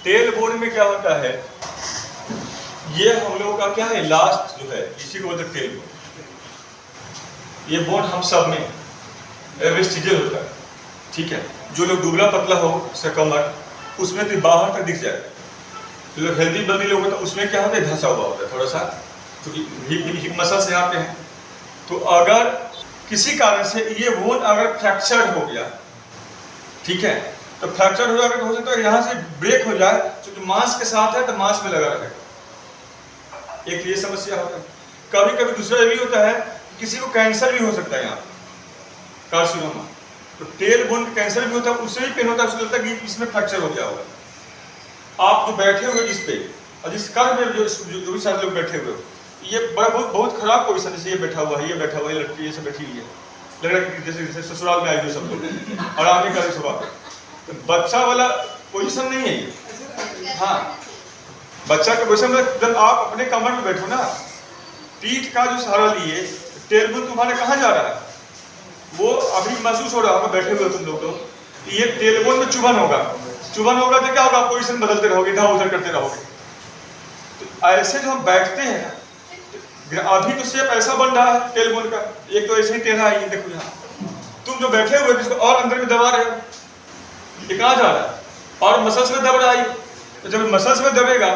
Tail bone में क्या होता है, ये हम लोगों का क्या है, लास्ट जो है इसी को बोलते टेल बोन। ये बोन हम सब में वेस्टिजियल होता है, ठीक है। जो लोग दुबला पतला हो से कमर, उसमें तो बाहर तक दिख जाएगा। जो लोग हेल्दी बॉडी लोग होता है उसमें क्या होता है, धंसा हुआ होता है थोड़ा सा, क्योंकि हिप मसल्स यहाँ पे हैं। तो अगर किसी कारण से ये बोन अगर फ्रैक्चर हो गया, ठीक है, तो फ्रैक्चर हो जाएगा तो हो सकता है यहाँ से ब्रेक हो जाए, क्योंकि मांस के साथ है तो मांस में लगा रहेगा। एक ये समस्या होता है। कभी कभी दूसरा ये भी होता है कि किसी को कैंसर भी हो सकता है, यहाँ कार्सिनोमा। तो टेल बोन का कैंसर भी होता है, उससे भी पेन होता है, उसको लगता है कि इसमें फ्रैक्चर हो गया होगा। आप जो बैठे हुए जिस पे और जिस कार में जो भी सारे लोग बैठे हुए हो, ये बहुत खराब पोजिशन, जैसे ये बैठा हुआ है, ये बैठा हुआ है, लड़की ये सब बैठी हुई है, लग रहा है कि जैसे ससुराल में आई हुई सब लोग आराम ही कर रहे सुबह। तो बच्चा वाला पोजीशन नहीं है ये। हाँ, बच्चा के पोजीशन में जब आप अपने कमर में बैठो ना, पीठ का जो सहारा लिए, टेल बोन तुम्हारे कहाँ जा रहा है, वो अभी महसूस हो रहा होगा बैठे हुए तुम लोग। तो ये टेल बोन में चुभन होगा तो क्या होगा, पोजीशन बदलते रहोगे, इधर उधर करते रहोगे। तो ऐसे जो हम बैठते हैं, अभी तो शेप ऐसा बन रहा है टेल बोन का, एक तो ऐसे ही टेढ़ा है, ये देखो यहाँ तुम जो बैठे हुए जिसको और अंदर में दबा रहे हो, ये कहाँ जा रहा है, और मसल्स में दब रहा है। तो जब मसल्स में दबेगा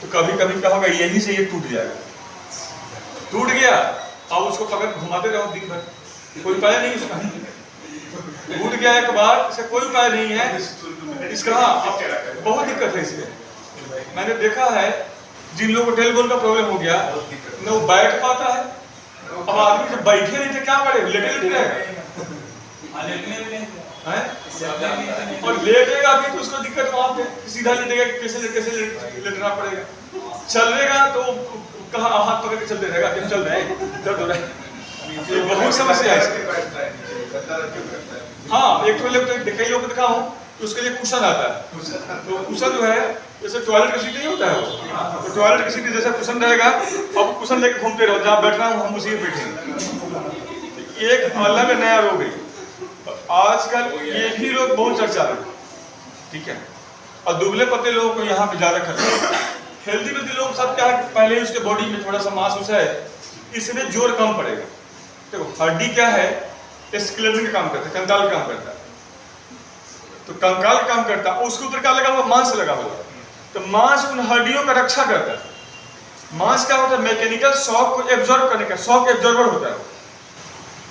तो कभी कभी क्या होगा, यही से ये टूट जाएगा। टूट गया और उसको पकड़ घुमाते रहो दिन भर, कोई उपाय नहीं उसका। टूट गया एक बार, इसका कोई उपाय नहीं है इसका। हाँ, बहुत दिक्कत है इसमें। मैंने देखा है जिन लोगों को टेल बोन का प्रॉब्लम हो गया, न वो बैठ पाता है। अब आदमी जब बैठे नहीं थे क्या करे, लेटे रहेगा, और लेटेगा भी तो उसको दिक्कत वहां पे, सीधा लेटेगा कैसे लेटना पड़ेगा। चलेगा तो कहाँ हाथ पकड़ के चलते रहेगा, चल रहे दर्द हो रहा है, ये बहुत समस्या है। हाँ, एक तो कई लोग को देखा हूँ तो उसके लिए कुशन आता है। तो कुशन जो है जैसे टॉयलेट का सीट नहीं होता है वो, तो टॉयलेट की सीट जैसा कुशन रहेगा, अब कुशन लेके घूमते रहो, जहाँ बैठ रहा हूँ हम उसी में बैठेंगे। एक अलग नया रोग है आजकल, ये भी लोग बहुत चर्चा है, ठीक है। और दुबले पतले लोगों को यहाँ पे ज्यादा खतरा। हेल्दी वेल्दी लोग सब क्या है, पहले उसके बॉडी में थोड़ा सा मांस उस है, इसमें जोर कम पड़ेगा। देखो हड्डी क्या है, स्केलेटन का काम करता है, कंकाल काम करता है। तो कंकाल काम करता है, उसके ऊपर क्या लगा हुआ, मांस लगा हुआ। तो मांस उन हड्डियों का रक्षा करता है। मांस क्या होता है, मैकेनिकल शॉक को एब्जॉर्ब करने का, शॉक एब्जॉर्बर होता है।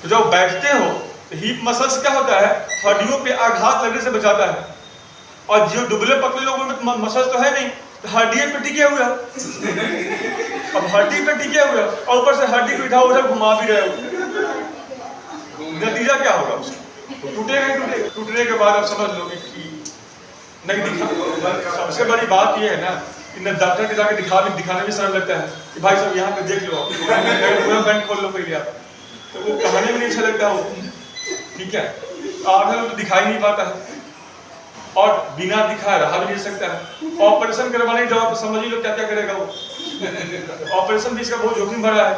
तो जब बैठते हो तो हिप मसल्स क्या होता है, हड्डियों पे आघात लगने से बचाता है। और जो दुबले पतले लोगों में मसल्स तो है नहीं, तो हड्डी पे टिके हुए। अब हड्डी पे टिके हुए और ऊपर से हड्डी को इधर उधर घुमा भी रहे हो, नतीजा क्या होगा उसका, टूटेगा। टूटने के बाद आप समझ लोगे कि नहीं दिखा। सबसे बड़ी बात यह है ना कि न डॉक्टर के जाके दिखाने में शर्म लगता है कि भाई साहब यहाँ पे देख लो, पूरा बैंड खोल लो पहले आप, तो वो कहने में नहीं अच्छा लगता हो, ठीक है। आधा लोग तो दिखाई नहीं पाता है, और बिना दिखाए रहा भी नहीं सकता है। ऑपरेशन करवाने जाओ तो समझ ही लो क्या क्या करेगा वो। ऑपरेशन भी इसका बहुत जोखिम भरा है।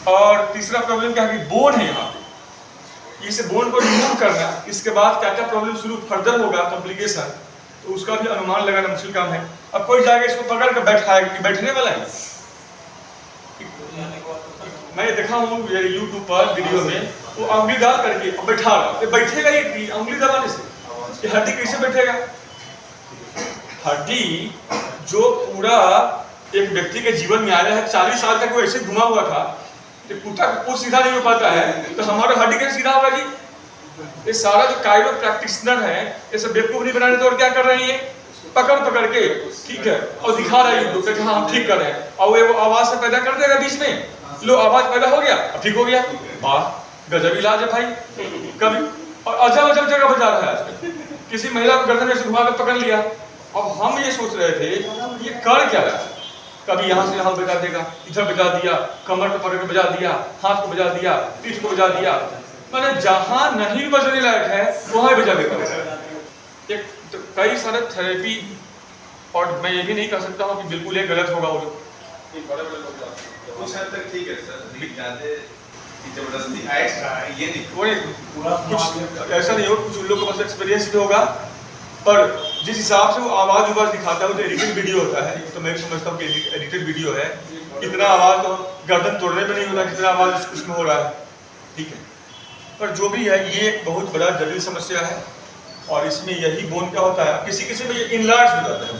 और तीसरा प्रॉब्लम क्या है कि बोन है यहाँ, इस बोन को रिमूव करना, इसके बाद क्या क्या प्रॉब्लम शुरू फर्दर होगा, कॉम्प्लिकेशन, तो उसका भी अनुमान लगाना मुश्किल काम है। अब कोई जाके इसको पकड़ कर बैठाएगा कि बैठने वाला है। मैं देखा हूँ यूट्यूब पर वीडियो में, वो उंगली डाल करके बैठा रहा, बैठेगा ये उंगली दबाने से, ये हड्डी कैसे बैठेगा। हड्डी जो पूरा एक व्यक्ति के जीवन में आया है, 40 साल तक वो ऐसे घुमा हुआ था, कुछ सीधा नहीं हो पाता है, तो हमारा हड्डी कैसे सीधा होगा जी। ये सारा जो कायरो प्रैक्टिशनर है, ये सब बेवकूफ नहीं बनाने, तो और क्या कर रहे हैं, पकड़ के, ठीक है, और दिखा रहे हैं कि हाँ हम ठीक कर रहे हैं, और वो आवाज से पैदा कर देगा बीच में, लो आवाज पैदा हो गया, अब ठीक हो गया, वाह गजब इलाज है भाई। कभी और अजब जगह बजा रहा है आजकल, किसी महिला को गर्दन में से घुमा कर पकड़ लिया। अब हम ये सोच रहे थे ये कर क्या रहा है, कभी यहाँ से यहाँ बजा देगा, इधर बजा दिया, कमर को पकड़ के बजा दिया, हाथ को बजा दिया, पीठ को बजा दिया, मैंने जहाँ नहीं बजने लायक है वहाँ बजा देता है। एक तो कई सारे थेरेपी, और मैं ये भी नहीं कह सकता हूँ कि बिल्कुल ये गलत होगा। वो कुछ हद तक ठीक है सर, जबरदस्ती ये नहीं, कुछ ऐसा नहीं हो, कुछ उन लोगों के पास एक्सपीरियंस भी होगा पर जिस हिसाब से वो आवाज दिखाता है वो तो एडिटेड वीडियो होता है, तो मैं समझता हूँ कि एडिटेड वीडियो है। इतना आवाज तो गर्दन तोड़ने में नहीं होता जितना आवाज उसमें हो रहा है, ठीक है। पर जो भी है ये एक बहुत बड़ा जटिल समस्या है, और इसमें यही बोन क्या होता है, किसी किसी में ये इनलार्ज हो जाता है,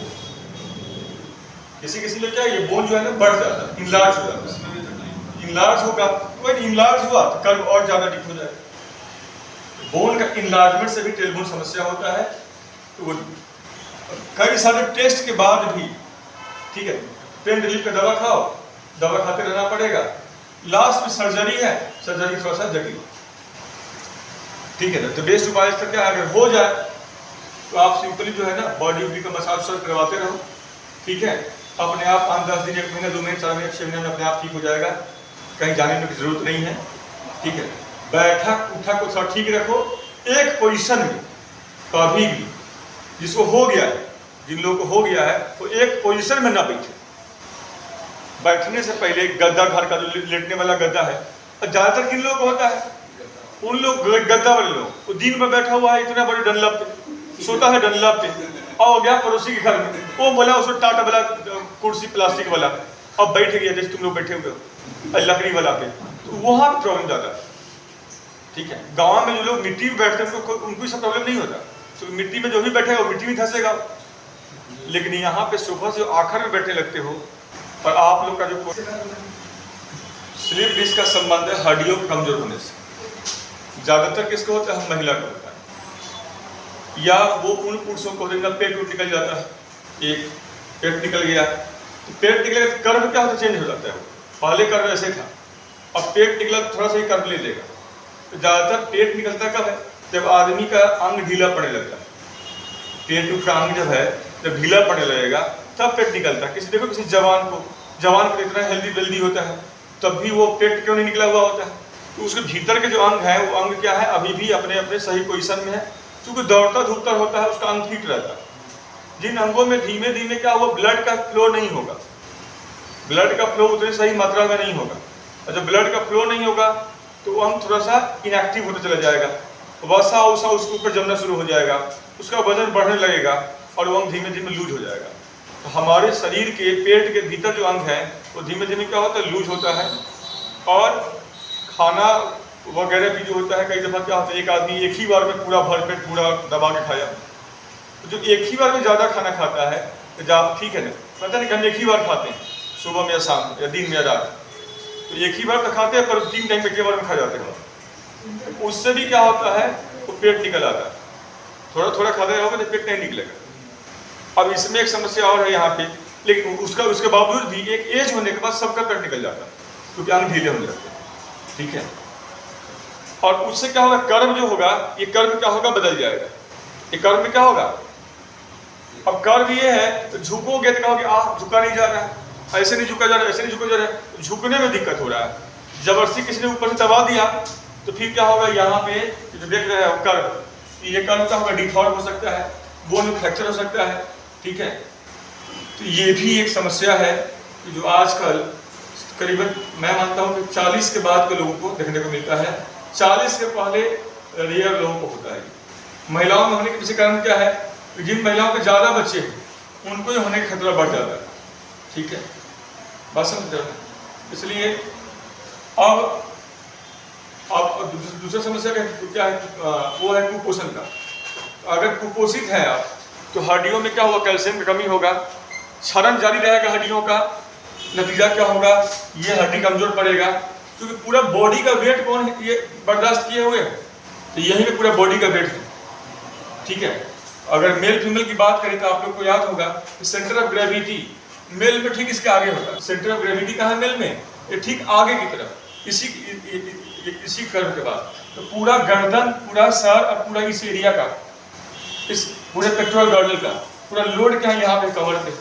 किसी किसी में क्या ये बोन जो है ना बढ़ जाता है, इनलार्ज हो जाता है। इनलार्ज होगा तो इनलार्ज हुआ तो कर्व और ज्यादा डीप हो जाएगा। बोन का इनलार्जमेंट से भी टेलबोन समस्या होता है। तो वो कई सारे टेस्ट के बाद भी, ठीक है, पेन रिलीफ का दवा खाओ, दवा खाते रहना पड़ेगा, लास्ट में सर्जरी है, सर्जरी थोड़ा सा जटिल, ठीक है ना। तो बेस्ट उपाय इसका क्या है, अगर हो जाए तो आप सिंपली जो है ना बॉडी का मसाज करवाते रहो, ठीक है। अपने आप 5-10 दिन, 1 महीना, 2 महीने, 4 महीने, 6 महीने में अपने आप ठीक हो जाएगा, कहीं जाने में जरूरत नहीं है, ठीक है। बैठक उठक को थोड़ा ठीक रखो, एक पोजीशन में कभी भी, जिसको हो गया है, जिन लोगों को हो गया है वो एक पोजीशन में ना बैठे। बैठने से पहले गद्दा, घर का जो लेटने वाला गद्दा है, और ज्यादातर किन लोगों को होता है, उन लोग गद्दा वाले लोग, वो दिन में बैठा हुआ है इतना बड़े डनलप पे, सोता है डनलप पे, और गया पड़ोसी के घर में, वो बोला उसको टाटा वाला कुर्सी प्लास्टिक वाला, अब बैठ गया जैसे तुम लोग बैठे हुए हो लकड़ी वाला पे, तो वहां पर प्रॉब्लम ज्यादा है, ठीक है। गांव में जो लोग मिट्टी में बैठते हैं उनको सब प्रॉब्लम नहीं होता, तो मिट्टी में जो भी बैठेगा वो मिट्टी में धंसेगा। लेकिन यहाँ पे सुबह से आखिर में बैठने लगते हो, और आप लोग का जो स्लीप डिस्क का संबंध है हड्डियों कमजोर होने से। ज्यादातर किसको होता है, महिला को होता है, या वो उन पुरुषों को होता है पेट निकल जाता है, एक पेट निकल गया, तो पेट निकले कर्व क्या होता है, चेंज हो जाता है। पहले कर्व ऐसे था, अब पेट निकला थोड़ा सा ही कर्व ले लेगा। तो ज्यादातर पेट निकलता कब है, जब आदमी का अंग ढीला पड़ने लगता है। पेट का अंग जब है, जब ढीला पड़ने लगेगा तब पेट निकलता है। किसी देखो किसी जवान को इतना हेल्दी वेल्दी होता है, तब भी वो पेट क्यों नहीं निकला हुआ होता है, तो उसके भीतर के जो अंग है वो अंग क्या है, अभी भी अपने अपने सही पोजीशन में है, क्योंकि दौड़ता धूपता होता है, उसका अंग फिट रहता है। जिन अंगों में धीमे धीमे क्या हुआ, ब्लड का फ्लो नहीं होगा, ब्लड का फ्लो उतनी सही मात्रा में नहीं होगा, और जब ब्लड का फ्लो नहीं होगा तो वो अंग थोड़ा सा इनएक्टिव होता चला जाएगा, वसा वसा उसके ऊपर जमना शुरू हो जाएगा, उसका वजन बढ़ने लगेगा, और वो अंग धीमे धीमे लूज हो जाएगा। तो हमारे शरीर के पेट के भीतर जो अंग है वो धीमे धीमे क्या होता है, लूज होता है। और खाना वगैरह भी जो होता है, कई दफा क्या होता है, एक आदमी एक ही बार में पूरा भर पेट पूरा दबा के खाया, तो जो एक ही बार में ज्यादा खाना खाता है, तो ठीक है ना, पता नहीं हम एक ही बार खाते हैं, सुबह में या शाम या दिन में या रात, तो एक ही बार तो खाते हैं, पर 3 टाइम एक ही बार में खा जाते हैं, तो उससे भी क्या होता है, वो पेट निकल आता है। थोड़ा थोड़ा खाते रहोगे तो पेट नहीं निकलेगा। अब इसमें एक समस्या और है यहाँ पे, लेकिन उसके बावजूद भी एक एज होने के बाद सबका पेट निकल जाता है, क्योंकि अंग ढीले होने लगते हैं, ठीक है। और उससे क्या होगा, कर्म जो होगा, ये कर्म क्या होगा, बदल जाएगा। ये कर्म में क्या होगा, अब कर्म ये है, तो झुकोगे तो कहोगे झुका नहीं जा रहा है, ऐसे नहीं झुका जा रहा है, ऐसे नहीं झुका जा रहा है, झुकने में दिक्कत हो रहा है। जबरदस्ती किसी ने ऊपर से दबा दिया तो फिर क्या होगा, यहाँ पे जो देख रहे हैं कर्व, ये कर्व क्या होगा, डिफॉर्म हो सकता है, बोन फ्रैक्चर हो सकता है, ठीक है। तो ये भी एक समस्या है कि जो आजकल करीबन मैं मानता हूँ कि 40 के बाद के लोगों को देखने को मिलता है, 40 के पहले रेयर लोगों को होता है। महिलाओं में होने के पीछे कारण क्या है, जिन महिलाओं के ज्यादा बच्चे हैं उनको ही होने का खतरा बढ़ जाता है, ठीक है, बात समझ रहे हैं। इसलिए अब दूसरा समस्या क्या है, वो है कुपोषण का। अगर कुपोषित है आप, तो हड्डियों में क्या होगा, कैल्शियम की कमी होगा, क्षरण जारी रहेगा हड्डियों का, नतीजा क्या होगा, ये हड्डी कमजोर पड़ेगा, क्योंकि पूरा बॉडी का वेट कौन है, ये बर्दाश्त किए हुए हैं, तो यही में पूरा बॉडी का वेट है, ठीक है। अगर मेल फीमेल की बात करें तो आप लोग को याद होगा कि सेंटर ऑफ ग्रेविटी मेल में ठीक इसके आगे होता है। सेंटर ऑफ ग्रेविटी कहाँ है मेल में, ये ठीक आगे की तरफ, इसी कर्व के बाद, तो पूरा गर्दन, पूरा सर और पूरा इस एरिया का, इस पूरे पेट्रोल गर्डल का पूरा लोड क्या है यहाँ पे कवर पे,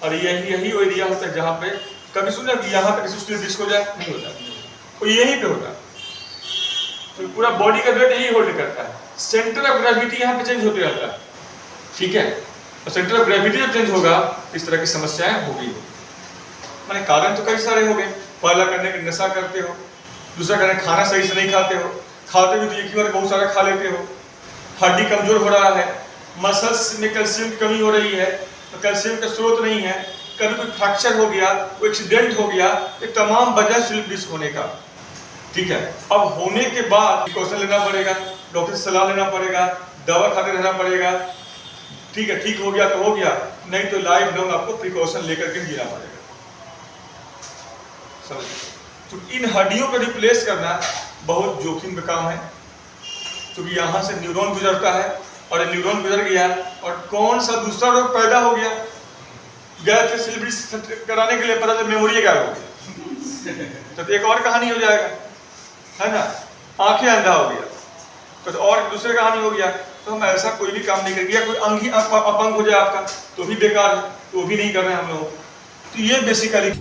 और यही वो एरिया होता है जहाँ पे कभी सुना कि यहाँ तक स्लीप डिस्क हो जाए, नहीं होता, वो यहीं पे होता है। तो पूरा बॉडी का वेट यही होल्ड करता है। सेंटर ऑफ ग्रेविटी यहाँ पे चेंज होते रहता है, ठीक है। और सेंटर ऑफ ग्रेविटी जब चेंज होगा इस तरह की समस्याएं होगी। माने कारण तो कई सारे हो गए, पहला करने के नशा करते हो, दूसरा करने खाना सही से नहीं खाते हो, खाते भी तो एक ही बार बहुत सारा खा लेते हो, हड्डी कमजोर हो रहा है, मसल्स में कैल्शियम की कमी हो रही है, तो कैल्शियम का स्रोत नहीं है, कभी कोई फ्रैक्चर हो गया, कोई एक्सीडेंट हो गया, ये तमाम वजह स्लिप डिस्क होने का। ठीक है, अब होने के बाद प्रिकॉशन लेना पड़ेगा, डॉक्टर से सलाह लेना पड़ेगा, दवा खाते रहना पड़ेगा। ठीक है, ठीक हो गया तो हो गया, नहीं तो लाइफ लॉन्ग आपको प्रिकॉशन लेकर के जीना पड़ेगा। समझ? तो इन हड्डियों को रिप्लेस करना बहुत जोखिम का काम है, क्योंकि यहाँ से न्यूरॉन गुजरता है और न्यूरॉन गुजर गया और कौन सा दूसरा रोग पैदा हो गया, गए थे सिलिब्रिटी कराने के लिए, पता चला मेमोरी गायब हो गया तो एक और कहानी हो जाएगा, है ना, आंखें अंधा हो गया तो और दूसरे कहानी हो गया। तो हम ऐसा कोई भी काम नहीं करेंगे, या कोई अंग ही अपंग हो जाए आपका तो भी बेकार है, तो भी नहीं कर रहे हैं हम लोग। तो ये बेसिकली